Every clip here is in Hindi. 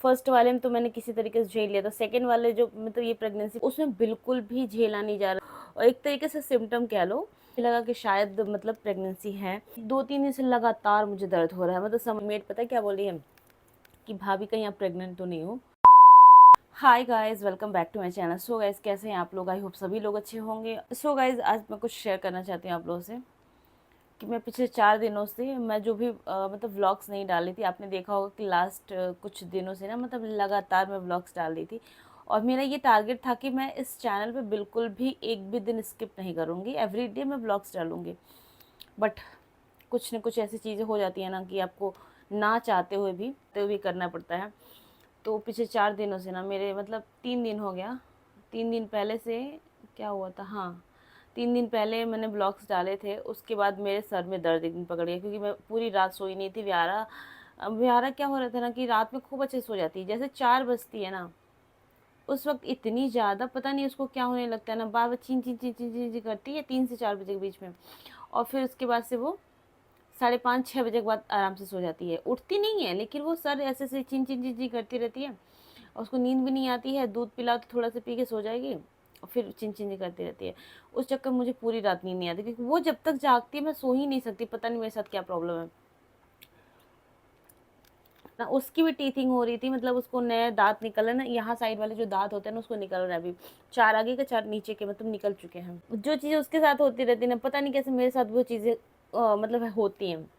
फर्स्ट वाले में तो मैंने किसी तरीके से झेल लिया था, सेकंड वाले जो मतलब ये प्रेगनेंसी उसमें बिल्कुल भी झेला नहीं जा रहा और एक तरीके से सिम्टम कह लो, लगा कि शायद मतलब प्रेगनेंसी है। 2-3 दिन से लगातार मुझे दर्द हो रहा है, मतलब सममेट पता है क्या बोल रही है कि भाभी कहीं आप प्रेग्नेंट तो नहीं हो। Hi guys, welcome back to my channel. So guys, कैसे हैं आप लोग? आई होप सभी लोग अच्छे होंगे। सो गाइस, आज मैं कुछ शेयर करना चाहती हूँ आप लोगों से कि मैं पिछले 4 दिनों से मैं जो भी मतलब व्लॉग्स नहीं डाल रही थी। आपने देखा होगा कि लास्ट कुछ दिनों से ना मतलब लगातार मैं व्लॉग्स डाल रही थी और मेरा ये टारगेट था कि मैं इस चैनल पे बिल्कुल भी एक भी दिन स्किप नहीं करूँगी, एवरीडे मैं व्लॉग्स डालूँगी। बट कुछ न कुछ ऐसी चीज़ें हो जाती हैं ना कि आपको ना चाहते हुए भी करना पड़ता है। तो पिछले 4 दिनों से ना मेरे मतलब 3 दिन हो गया, 3 दिन पहले से क्या हुआ था, हाँ 3 दिन पहले मैंने ब्लॉग्स डाले थे। उसके बाद मेरे सर में दर्द एक दिन पकड़ गया क्योंकि मैं पूरी रात सोई नहीं थी। व्यारा क्या हो रहा था ना कि रात में खूब अच्छे सो जाती है, जैसे 4 बजती है ना उस वक्त इतनी ज़्यादा पता नहीं उसको क्या होने लगता है ना, बार बार चीं चीं चीं चीं चीं चीं करती है 3 से 4 बजे के बीच में। और फिर उसके बाद से वो 5:30-6 बजे के बाद आराम से सो जाती है, उठती नहीं है लेकिन वो सर ऐसे ऐसे चिन चिन चिन चिन करती रहती है और उसको नींद भी नहीं आती है। दूध पिलाओ तो थोड़ा सा पी के सो जाएगी और फिर चिन चिन करती रहती है। उस चक्कर में मुझे पूरी रात नींद नहीं आती क्योंकि वो जब तक जागती है मैं सो ही नहीं सकती। पता नहीं मेरे साथ क्या प्रॉब्लम है ना। उसकी भी टीथिंग हो रही थी, मतलब उसको नए दांत निकल रहे ना, यहाँ साइड वाले जो दांत होते हैं ना उसको निकल रहा है अभी। 4 आगे के 4 नीचे के मतलब निकल चुके हैं। जो चीज़ें उसके साथ होती रहती ना, पता नहीं कैसे मेरे साथ वो चीज़ें मतलब होती हैं।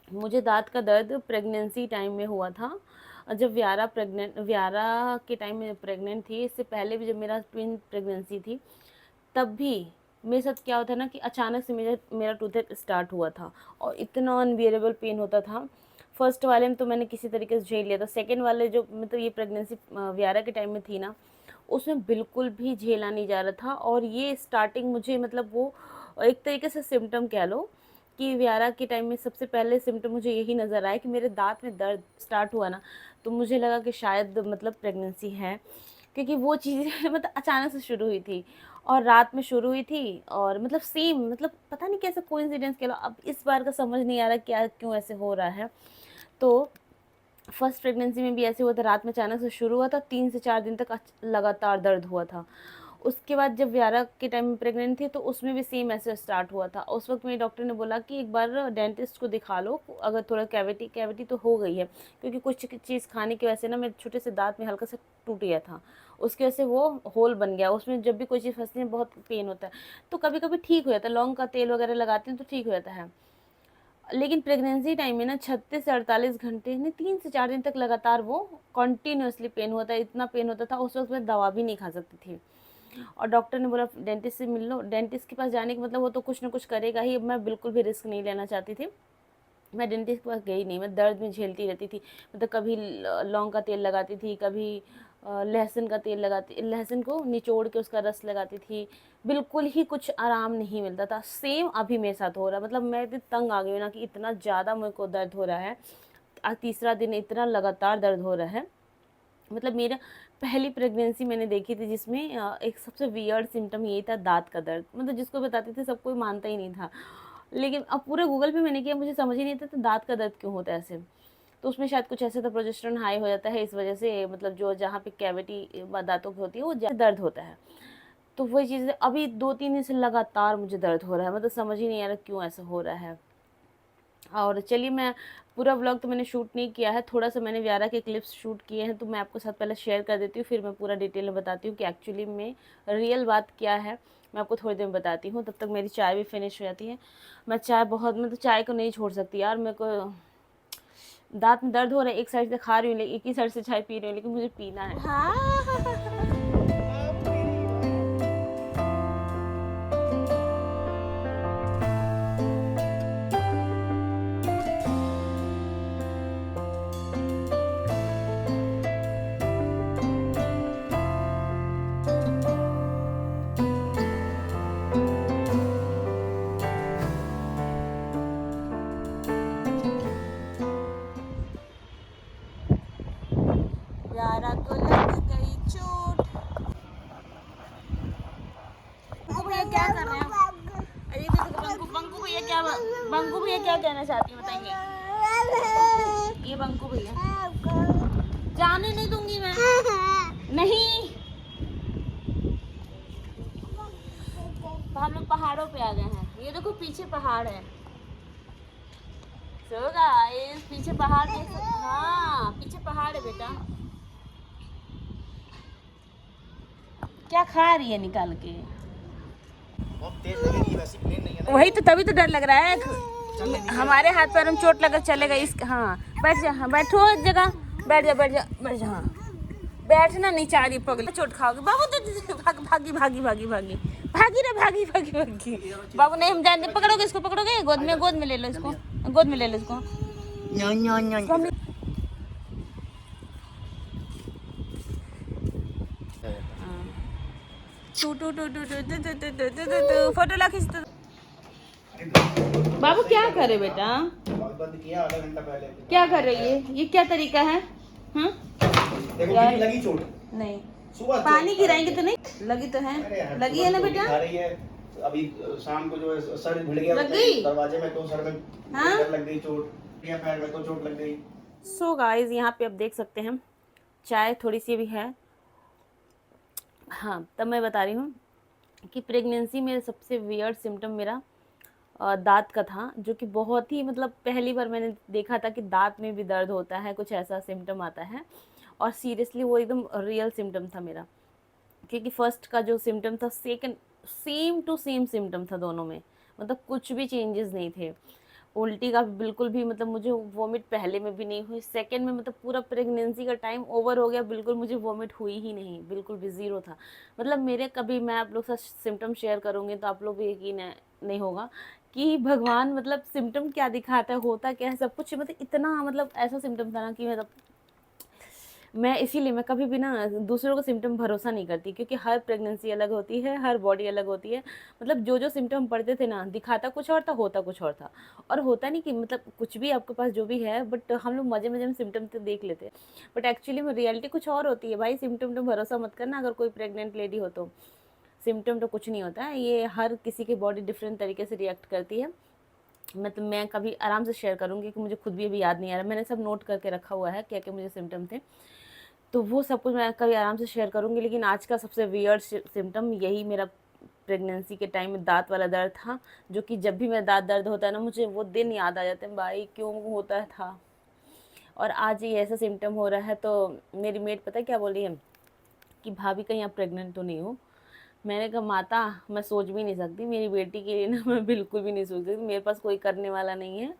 मुझे दाँत का दर्द प्रेगनेंसी टाइम में हुआ था, जब व्यारा के टाइम में प्रेग्नेंट थी। इससे पहले भी जब मेरा ट्विन प्रेगनेंसी थी तब भी मेरे साथ क्या होता ना कि अचानक से मेरा टूथेक स्टार्ट हुआ था और इतना अनबियरेबल पेन होता था। फर्स्ट वाले में तो मैंने किसी तरीके से झेल लिया था, सेकंड वाले जो मतलब ये प्रेगनेंसी व्यारा के टाइम में थी ना उसमें बिल्कुल भी झेला नहीं जा रहा था। और ये स्टार्टिंग मुझे मतलब वो एक तरीके से सिम्टम कह लो कि व्यारा के टाइम में सबसे पहले सिम्टम मुझे यही नज़र आया कि मेरे दाँत में दर्द स्टार्ट हुआ ना, तो मुझे लगा कि शायद मतलब प्रेगनेंसी है। क्योंकि वो चीज़ें मतलब अचानक से शुरू हुई थी और रात में शुरू हुई थी और मतलब सेम मतलब पता नहीं कैसे कोइंसिडेंस कह लो। अब इस बार का समझ नहीं आ रहा क्या क्यों ऐसे हो रहा है। तो फर्स्ट प्रेगनेंसी में भी ऐसे हुआ था, रात में अचानक से शुरू हुआ था, 3 से 4 दिन तक लगातार दर्द हुआ था। उसके बाद जब व्यारा के टाइम में प्रेग्नेंट थी तो उसमें भी सेम ऐसे स्टार्ट हुआ था। उस वक्त मेरे डॉक्टर ने बोला कि एक बार डेंटिस्ट को दिखा लो, अगर थोड़ा कैविटी तो हो गई है, क्योंकि कुछ चीज़ खाने की वजह से ना मेरे छोटे से दांत में हल्का सा टूट गया था, उसकी वजह से वो होल बन गया। उसमें जब भी कोई चीज़ फंसती है बहुत पेन होता है। तो कभी कभी ठीक हो जाता है, लौंग का तेल वगैरह लगाते हैं तो ठीक हो जाता है। लेकिन प्रेगनेंसी टाइम में ना 36 से 48 घंटे नहीं 3 से 4 दिन तक लगातार वो कंटिन्यूसली पेन होता है। इतना पेन होता था उस वक्त मैं दवा भी नहीं खा सकती थी और डॉक्टर ने बोला डेंटिस्ट से मिल लो। डेंटिस्ट के पास जाने का मतलब वो तो कुछ ना कुछ करेगा ही। मैं बिल्कुल भी रिस्क नहीं लेना चाहती थी, मैं डेंटिस्ट के पास गई नहीं। मैं दर्द में झेलती रहती थी, मतलब कभी लौंग का तेल लगाती थी, कभी लहसुन का तेल लगाती, लहसुन को निचोड़ के उसका रस लगाती थी। बिल्कुल ही कुछ आराम नहीं मिलता था। सेम अभी मेरे साथ हो रहा है, मतलब मैं इतनी तंग आ गई हूँ ना कि इतना ज़्यादा मेरे को दर्द हो रहा है। आज तीसरा दिन इतना लगातार दर्द हो रहा है। मतलब मेरा पहली प्रेगनेंसी मैंने देखी थी जिसमें एक सबसे वियर्ड सिम्टम यही था, दाँत का दर्द। मतलब जिसको बताते थे सब कोई मानता ही नहीं था। लेकिन अब पूरे गूगल पे मैंने किया, मुझे समझ ही नहीं आता था दाँत का दर्द क्यों होता है ऐसे। तो उसमें शायद कुछ ऐसा था, प्रोजेस्टेरोन हाई हो जाता है, इस वजह से मतलब जो जहाँ पे कैविटी दाँतों की होती है वो दर्द होता है। तो वही चीज़ अभी 2-3 दिन से लगातार मुझे दर्द हो रहा है, मतलब समझ ही नहीं आ रहा क्यों ऐसा हो रहा है। और चलिए, मैं पूरा व्लॉग तो मैंने शूट नहीं किया है, थोड़ा सा मैंने व्यारा के क्लिप्स शूट किए हैं, तो मैं आपको साथ पहले शेयर कर देती हूँ, फिर मैं पूरा डिटेल में बताती हूँ कि एक्चुअली में रियल बात क्या है। मैं आपको थोड़ी देर में बताती हूँ, तब तक मेरी चाय भी फिनिश हो जाती है। मैं चाय बहुत मतलब चाय को नहीं छोड़ सकती यार। मेरे को दांत में दर्द हो रहा है, एक साइड से खा रही हूँ, एक ही साइड से चाय पी रही हूँ, लेकिन मुझे पीना है। यारा को लग गई चोट। बंकू भैया क्या कर रहे हैं? अरे देखो बंकू भैया क्या कहना चाहती है बताएंगे? ये बंकू भैया जाने नहीं दूंगी मैं। नहीं, तो हम लोग पहाड़ों पे आ गए हैं। ये देखो पीछे पहाड़ है। सो गाइस, पीछे पहाड़ देख सकते। हाँ, पीछे पहाड़ है बेटा। क्या खा रही है निकाल के? बहुत तेज लगेगी, वैसी प्लेन नहीं है ना। वही तो, तभी तो डर लग रहा है। हमारे हाथ पैर में चोट लगा चलेगा इस। हाँ बैठ जा, हाँ बैठो एक जगह, बैठ जा बैठ जा बैठ जा। हाँ बैठना नहीं चाह रही, पगली चोट खाओगे बाबू। भाग भागी भागी भागी भागी भागी रे, भागी भागी भागी। बाबू नहीं, हम जानते। पकड़ोगे इसको, पकड़ोगे, गोद में ले लो इसको, गोद में ले लो इसको। फोटो ला खींच। बाबू क्या करे बेटा? बंद किया आधा घंटा पहले। क्या कर रही है? ये क्या तरीका है? हाँ देखो यार, कितनी लगी चोट। नहीं सुबह पानी गिराएंगे तो नहीं लगी तो है। लगी है ना बेटा? खा रही है अभी। शाम को जो है सर भिड़ गया लग गई? दरवाजे में, तो सर में हाँ? लग गई चोट, या पैर में तो चोट लग गई। सो गाइस, यहाँ पे आप देख सकते हैं चाय थोड़ी सी भी है। हाँ, तब मैं बता रही हूँ कि प्रेगनेंसी में सबसे वियर्ड सिम्टम मेरा दाँत का था, जो कि बहुत ही मतलब पहली बार मैंने देखा था कि दाँत में भी दर्द होता है, कुछ ऐसा सिम्टम आता है। और सीरियसली वो एकदम रियल सिम्टम था मेरा, क्योंकि फर्स्ट का जो सिम्टम था, second same to same symptom था दोनों में, मतलब कुछ भी चेंजेस नहीं थे। उल्टी का बिल्कुल भी, मतलब मुझे वॉमिट पहले में भी नहीं हुई, सेकंड में मतलब पूरा प्रेगनेंसी का टाइम ओवर हो गया, बिल्कुल मुझे वॉमिट हुई ही नहीं, बिल्कुल भी ज़ीरो था। मतलब मेरे कभी मैं आप लोग के साथ सिम्टम शेयर करूँगी तो आप लोग भी यकीन नहीं होगा कि भगवान मतलब सिम्टम क्या दिखाता है, होता क्या है सब कुछ, मतलब इतना मतलब ऐसा सिम्टम था ना कि मतलब मैं इसीलिए मैं कभी भी ना दूसरों को सिम्टम भरोसा नहीं करती, क्योंकि हर प्रेगनेंसी अलग होती है, हर बॉडी अलग होती है। मतलब जो सिम्टम पढ़ते थे ना, दिखाता कुछ और था, होता कुछ और था। और होता नहीं कि मतलब कुछ भी आपके पास जो भी है, बट हम लोग मज़े मज़े में सिम्टम तो देख लेते हैं, बट एक्चुअली में रियलिटी कुछ और होती है भाई। सिम्टम तो भरोसा मत करना, अगर कोई प्रेग्नेंट लेडी हो तो सिम्टम तो कुछ नहीं होता है, ये हर किसी की बॉडी डिफरेंट तरीके से रिएक्ट करती है। मतलब मैं कभी आराम से शेयर करूँगी कि मुझे खुद भी अभी याद नहीं आ रहा, मैंने सब नोट करके रखा हुआ है क्या क्या मुझे सिम्टम थे, तो वो सब कुछ मैं कभी आराम से शेयर करूँगी। लेकिन आज का सबसे वियर्ड सिम्टम यही मेरा प्रेगनेंसी के टाइम में दाँत वाला दर्द था, जो कि जब भी मेरा दाँत दर्द होता है ना, मुझे वो दिन याद आ जाते हैं भाई, क्यों होता था। और आज ये ऐसा सिम्टम हो रहा है, तो मेरी मेड पता है क्या बोल रही है कि भाभी कहीं आप प्रेग्नेंट तो नहीं हो। मैंने कहा माता, मैं सोच भी नहीं सकती, मेरी बेटी के लिए ना मैं बिल्कुल भी नहीं सोच सकती, मेरे पास कोई करने वाला नहीं है,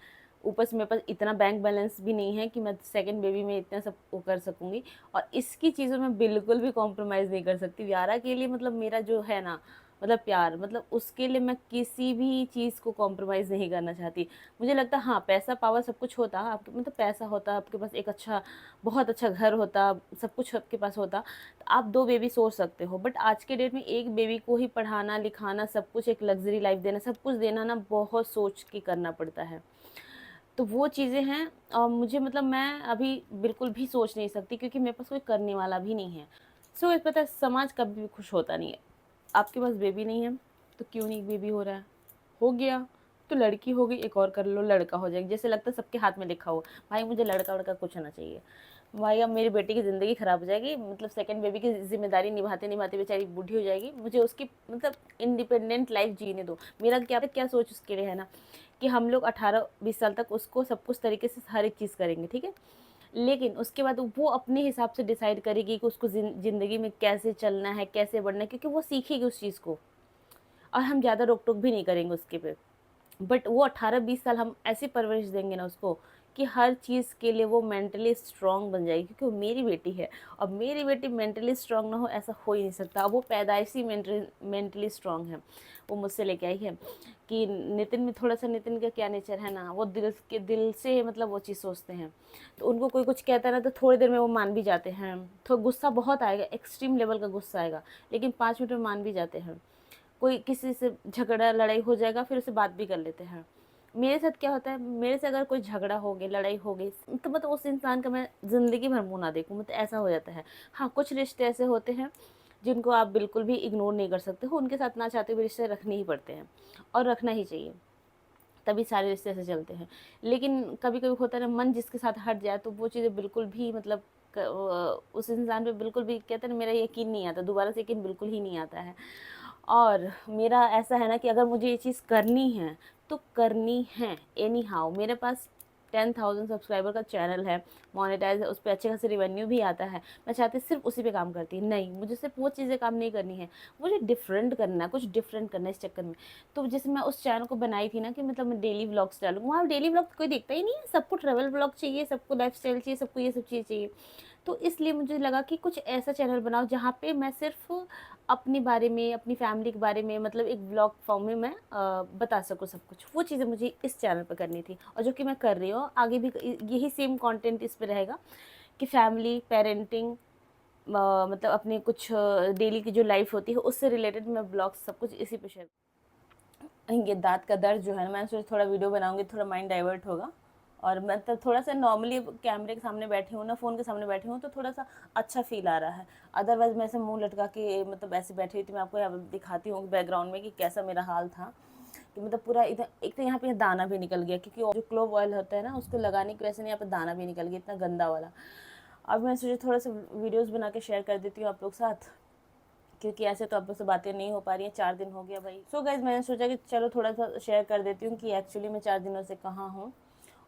ऊपर से मेरे पास इतना बैंक बैलेंस भी नहीं है कि मैं सेकंड बेबी में इतना सब वो कर सकूँगी। और इसकी चीज़ों में बिल्कुल भी कॉम्प्रोमाइज़ नहीं कर सकती। व्यारा के लिए मतलब मेरा जो है ना, मतलब प्यार, मतलब उसके लिए मैं किसी भी चीज़ को कॉम्प्रोमाइज़ नहीं करना चाहती। मुझे लगता है हाँ, पैसा पावर सब कुछ होता, आपके मतलब पैसा होता, आपके पास एक अच्छा बहुत अच्छा घर होता, सब कुछ आपके पास होता, तो आप 2 बेबी सोच सकते हो। बट आज के डेट में एक बेबी को ही पढ़ाना लिखाना, सब कुछ, एक लग्जरी लाइफ देना, सब कुछ देना ना बहुत सोच के करना पड़ता है। तो वो चीज़ें हैं, और मुझे मतलब मैं अभी बिल्कुल भी सोच नहीं सकती, क्योंकि मेरे पास कोई करने वाला भी नहीं है। सो इस पता है, समाज कभी भी खुश होता नहीं है। आपके पास बेबी नहीं है तो क्यों नहीं बेबी हो रहा है, हो गया तो लड़की हो गई, एक और कर लो, लड़का हो जाएगा, जैसे लगता है सबके हाथ में लिखा हो। भाई मुझे लड़का वड़का कुछ होना चाहिए भाई, अब मेरी बेटी की ज़िंदगी ख़राब हो जाएगी, मतलब सेकंड बेबी की जिम्मेदारी निभाते निभाते बेचारी बूढ़ी हो जाएगी, मुझे उसकी मतलब इंडिपेंडेंट लाइफ जीने दो। मेरा क्या सोच उसके लिए है ना, कि हम लोग 18-20 साल तक उसको सब कुछ तरीके से हर एक चीज़ करेंगे, ठीक है, लेकिन उसके बाद वो अपने हिसाब से डिसाइड करेगी कि उसको ज़िंदगी में कैसे चलना है, कैसे बढ़ना है, क्योंकि वो सीखेगी उस चीज़ को, और हम ज़्यादा रोक टोक भी नहीं करेंगे उसके पे। बट वो 18-20 साल हम ऐसी परवरिश देंगे ना उसको कि हर चीज़ के लिए वो मेंटली स्ट्रांग बन जाएगी, क्योंकि वो मेरी बेटी है। और मेरी बेटी मेंटली स्ट्रांग ना हो ऐसा हो ही नहीं सकता। अब वो पैदाइशी मेंटली स्ट्रांग है, वो मुझसे लेके आई है कि नितिन में थोड़ा सा, नितिन का क्या नेचर है ना, वो दिल से मतलब वो चीज़ सोचते हैं, तो उनको कोई कुछ कहता है ना तो थोड़ी देर में वो मान भी जाते हैं। तो गुस्सा बहुत आएगा, एक्सट्रीम लेवल का गुस्सा आएगा, लेकिन 5 मिनट में मान भी जाते हैं। कोई किसी से झगड़ा लड़ाई हो जाएगा, फिर उससे बात भी कर लेते हैं। मेरे साथ क्या होता है, मेरे से अगर कोई झगड़ा हो गया, लड़ाई हो गई, तो मतलब उस इंसान का मैं ज़िंदगी भर मुँह ना देखूँ, मतलब ऐसा हो जाता है। हाँ, कुछ रिश्ते ऐसे होते हैं जिनको आप बिल्कुल भी इग्नोर नहीं कर सकते हो, उनके साथ ना चाहते हुए रिश्ते रखने ही पड़ते हैं, और रखना ही चाहिए, तभी सारे रिश्ते ऐसे चलते हैं। लेकिन कभी कभी होता है ना, मन जिसके साथ हट जाए तो वो चीज़ें बिल्कुल भी मतलब उस इंसान पे बिल्कुल भी कहते हैं ना, मेरा यकीन नहीं आता, दोबारा से यकीन बिल्कुल ही नहीं आता है। और मेरा ऐसा है ना कि अगर मुझे ये चीज़ करनी है तो करनी है एनी हाउ। मेरे पास 10,000 सब्सक्राइबर का चैनल है, मोनेटाइज है, उस पर अच्छे खासे रिवेन्यू भी आता है। मैं चाहती सिर्फ उसी पे काम करती, नहीं मुझे सिर्फ वो चीज़ें काम नहीं करनी है, मुझे डिफरेंट करना है, कुछ डिफरेंट करना है इस चक्कर में। तो जैसे मैं उस चैनल को बनाई थी ना कि मतलब मैं डेली व्लॉग्स डालूँ, वहाँ डेली व्लॉग कोई देखता ही नहीं है, सबको ट्रैवल व्लॉग चाहिए, सबको लाइफ स्टाइल चाहिए, सबको ये सब चीज़ें चाहिए। तो इसलिए मुझे लगा कि कुछ ऐसा चैनल बनाओ जहाँ पे मैं सिर्फ अपने बारे में, अपनी फैमिली के बारे में, मतलब एक ब्लॉग फॉर्म में मैं बता सकूँ सब कुछ। वो चीज़ें मुझे इस चैनल पर करनी थी और जो कि मैं कर रही हूँ। आगे भी यही सेम कंटेंट इस पे रहेगा कि फैमिली, पेरेंटिंग, मतलब अपने कुछ डेली की जो लाइफ होती है उससे रिलेटेड मैं ब्लॉग्स सब कुछ इसी पे शेयर। ये दाँत का दर्द जो है ना, मैंने सोचा थोड़ा वीडियो बनाऊँगी, थोड़ा माइंड डाइवर्ट होगा। और मतलब थोड़ा-सा नॉर्मली कैमरे के सामने बैठी हूँ ना, फ़ोन के सामने बैठी हूँ तो थोड़ा-सा अच्छा फ़ील आ रहा है। अदरवाइज़ मैं ऐसे मुँह लटका के मतलब ऐसे बैठी हुई थी। मैं आपको यहाँ पे दिखाती हूँ बैकग्राउंड में कि कैसा मेरा हाल था, कि मतलब पूरा इधर एक तो यहाँ पे दाना भी निकल गया, क्योंकि जो क्लोव ऑयल होता है ना उसको लगाने की वजह से यहाँ पे दाना भी निकल गया, इतना गंदा वाला। अब मैं सोचा थोड़ा-सा वीडियोज़ बना के शेयर कर देती हूँ आप लोग के साथ, क्योंकि ऐसे तो आप लोग से बातें नहीं हो पा रही हैं, 4 दिन हो गया भाई। सो गाइज़ मैंने सोचा कि चलो थोड़ा-सा शेयर कर देती हूँ कि एक्चुअली मैं 4 दिनों से कहाँ हूँ,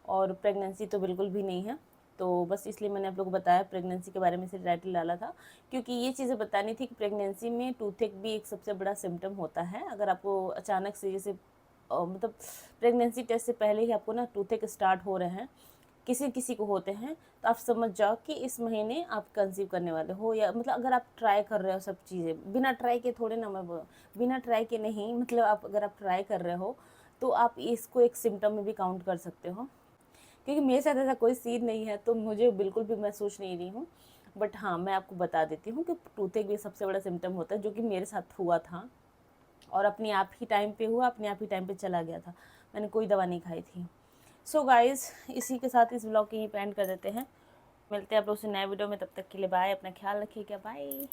और प्रेगनेंसी तो बिल्कुल भी नहीं है। तो बस इसलिए मैंने आप लोगों को बताया, प्रेगनेंसी के बारे में से टाइटल डाला था, क्योंकि ये चीज़ें बतानी थी कि प्रेगनेंसी में टूथेक भी एक सबसे बड़ा सिम्पटम होता है। अगर आपको अचानक से जैसे मतलब प्रेगनेंसी टेस्ट से पहले ही आपको ना टूथेक स्टार्ट हो रहे हैं, किसी किसी को होते हैं, तो आप समझ जाओ कि इस महीने आप कंसीव करने वाले हो। या मतलब अगर आप ट्राई कर रहे हो सब चीज़ें, बिना ट्राई के थोड़े ना, मैं बिना ट्राई के नहीं, मतलब आप अगर आप ट्राई कर रहे हो तो आप इसको एक सिम्टम में भी काउंट कर सकते हो। क्योंकि मेरे साथ ऐसा कोई सीन नहीं है तो मुझे बिल्कुल भी मैं सोच नहीं रही हूँ। बट हाँ, मैं आपको बता देती हूँ कि टूथेक भी सबसे बड़ा सिम्टम होता है, जो कि मेरे साथ हुआ था और अपने आप ही टाइम पे हुआ, अपने आप ही टाइम पे चला गया था। मैंने कोई दवा नहीं खाई थी। सो गाइज़, इसी के साथ इस ब्लॉग की यहीं पे एंड कर देते हैं। मिलते हैं आप लोग से नए वीडियो में, तब तक के लिए बाय। अपना ख्याल रखिएगा, बाय।